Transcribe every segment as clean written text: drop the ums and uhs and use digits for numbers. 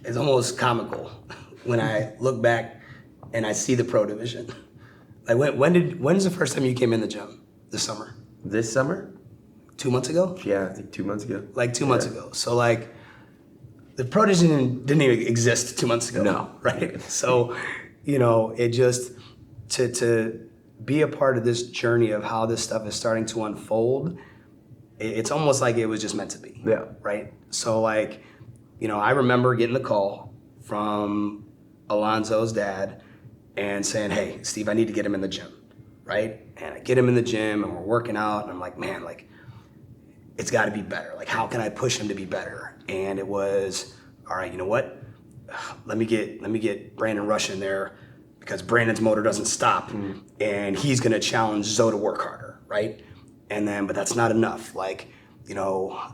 it's almost comical when I look back and I see the pro division. Like when's the first time you came in the gym? This summer? This summer? 2 months ago? Yeah, I think 2 months ago. Like 2 months ago. So like the pro division didn't even exist 2 months ago. No. Right? So, it just to be a part of this journey of how this stuff is starting to unfold, it's almost like it was just meant to be. Yeah. Right? So like, I remember getting the call from Alonzo's dad and saying, hey, Steve, I need to get him in the gym. Right? And I get him in the gym and we're working out and I'm like, man, like, it's got to be better. Like, how can I push him to be better? And it was, all right, you know what? Let me get Brandon Rush in there because Brandon's motor doesn't stop, and he's gonna challenge Zoe to work harder, right? And then, but that's not enough. Like,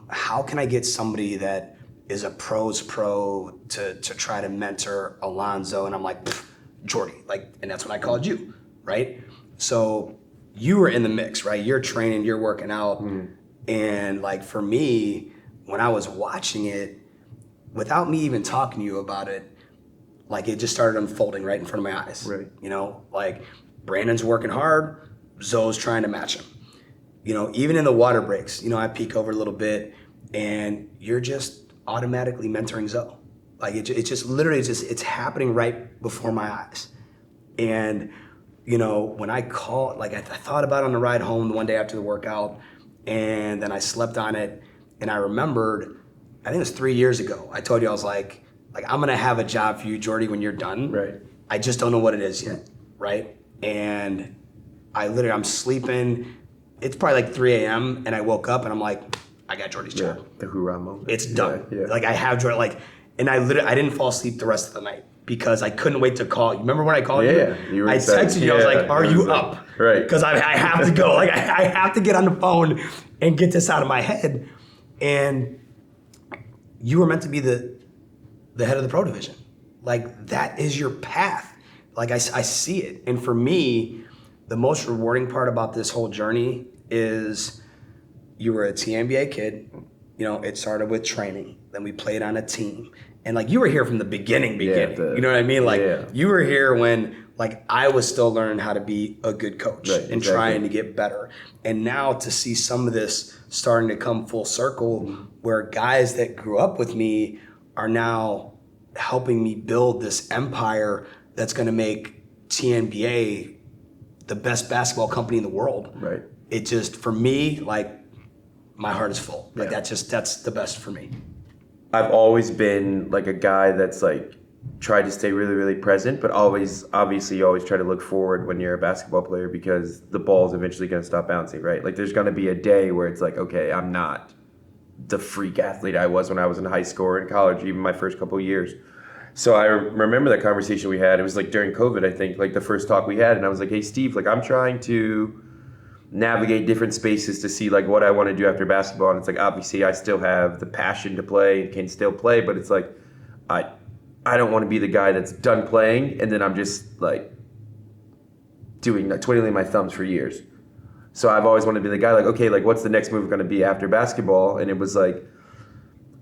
how can I get somebody that is a pro's pro to try to mentor Alonzo? And I'm like, Jordy, like, and that's when I called you, right? So you were in the mix, right? You're training, you're working out. And like for me, when I was watching it, without me even talking to you about it, like it just started unfolding right in front of my eyes. Right. Like Brandon's working hard, Zoe's trying to match him. Even in the water breaks, I peek over a little bit and you're just automatically mentoring Zoe. Like it's just literally it's happening right before my eyes. And, when I called, like I thought about it on the ride home the one day after the workout, and then I slept on it, and I remembered, I think it was 3 years ago, I told you, I was like I'm gonna have a job for you, Jordy, when you're done. Right. I just don't know what it is yet, right? And I'm sleeping, it's probably like 3 a.m., and I woke up and I'm like, I got Jordy's job. Yeah, the hoorah moment. It's done. Yeah. Like I have Jordy, and I didn't fall asleep the rest of the night because I couldn't wait to call you. Remember when I called you? Yeah, you were I excited. texted you, I was like, are you up? Right. Because I have to go. Like I have to get on the phone and get this out of my head. And you were meant to be the head of the pro division. Like that is your path. Like I see it. And for me, the most rewarding part about this whole journey is you were a TNBA kid. It started with training. Then we played on a team. And like you were here from the beginning. You know what I mean? Like you were here when like I was still learning how to be a good coach and trying to get better. And now to see some of this starting to come full circle where guys that grew up with me are now helping me build this empire that's going to make TNBA the best basketball company in the world. Right. It just, for me, like my heart is full. Like that's the best for me. I've always been like a guy that's like tried to stay really, really present, but obviously you always try to look forward when you're a basketball player because the ball's eventually going to stop bouncing, right? Like there's going to be a day where it's like, okay, I'm not the freak athlete I was when I was in high school or in college, even my first couple of years. So I remember that conversation we had. It was like during COVID, I think, like the first talk we had. And I was like, hey, Steve, like I'm trying to navigate different spaces to see like what I want to do after basketball. And it's like, obviously I still have the passion to play and can still play, but it's like, I don't want to be the guy that's done playing and then I'm just like twiddling my thumbs for years. So I've always wanted to be the guy like, okay, like what's the next move going to be after basketball? And it was like,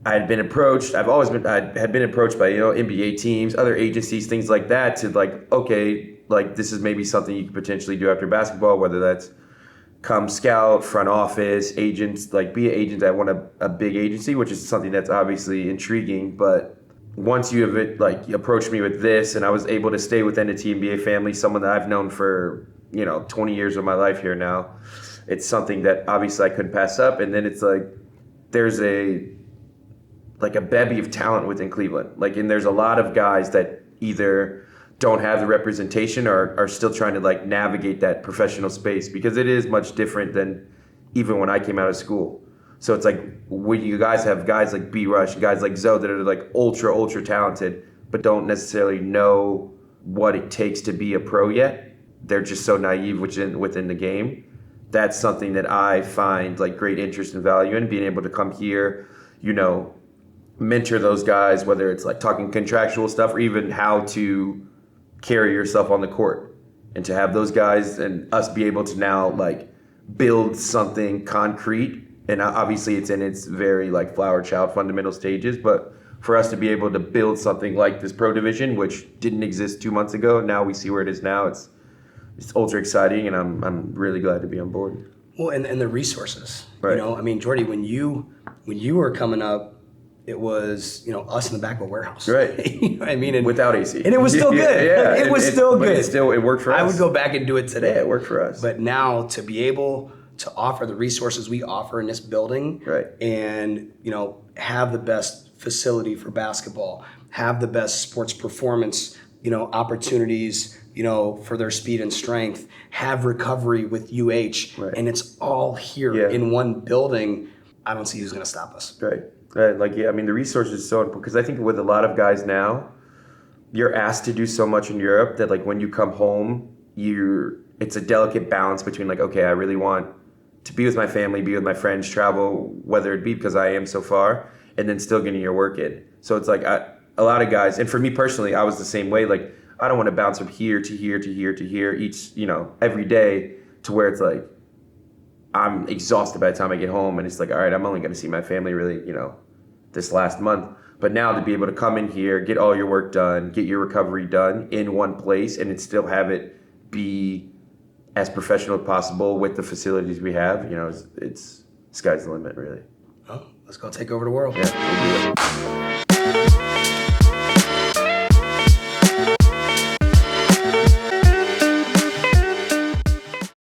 I had been approached by, NBA teams, other agencies, things like that to like, okay, like this is maybe something you could potentially do after basketball, whether that's come scout, front office, agents, like be an agent at a big agency, which is something that's obviously intriguing. But once you have like approached me with this and I was able to stay within the TNBA family, someone that I've known for, 20 years of my life here now, it's something that obviously I couldn't pass up. And then it's like, there's a bevy of talent within Cleveland. Like, and there's a lot of guys that either don't have the representation or are still trying to like navigate that professional space because it is much different than even when I came out of school. So it's like when you guys have guys like B Rush, guys like Zoe that are like ultra talented, but don't necessarily know what it takes to be a pro yet. They're just so naive within the game. That's something that I find like great interest and value in, being able to come here, mentor those guys, whether it's like talking contractual stuff or even how to carry yourself on the court, and to have those guys and us be able to now like build something concrete. And obviously it's in its very like flower child fundamental stages, but for us to be able to build something like this pro division, which didn't exist 2 months ago. Now we see where it is now. It's ultra exciting, and I'm really glad to be on board. Well, and the resources, Right. you know, I mean, Jordy, when you were coming up, it was, you know, us in the back of a warehouse. Right. You know what I mean? And, Without AC. and it was still good. Yeah, It was still but good. It worked for us. I would go back and do it today. Yeah, it worked for us. But now to be able to offer the resources we offer in this building, Right. and, you know, have the best facility for basketball, have the best sports performance, you know, opportunities, you know, for their speed and strength, have recovery with UH, Right. and it's all here in one building. I don't see who's going to stop us. Right. Like, yeah, I mean, the resources is so important, because I think with a lot of guys now, you're asked to do so much in Europe that, like, when you come home, it's a delicate balance between, like, okay, I really want to be with my family, be with my friends, travel, whether it be because I am so far, and then still getting your work in. So it's like a lot of guys, and for me personally, I was the same way. Like, I don't want to bounce from here to here to here to here each, you know, every day, to where it's like, I'm exhausted by the time I get home, and it's like, all right, I'm only going to see my family really, you know, this last month. But now to be able to come in here, get all your work done, get your recovery done in one place, and then still have it be as professional as possible with the facilities we have, you know, it's sky's the limit, really. Oh, let's go take over the world. Yeah, we'll do it.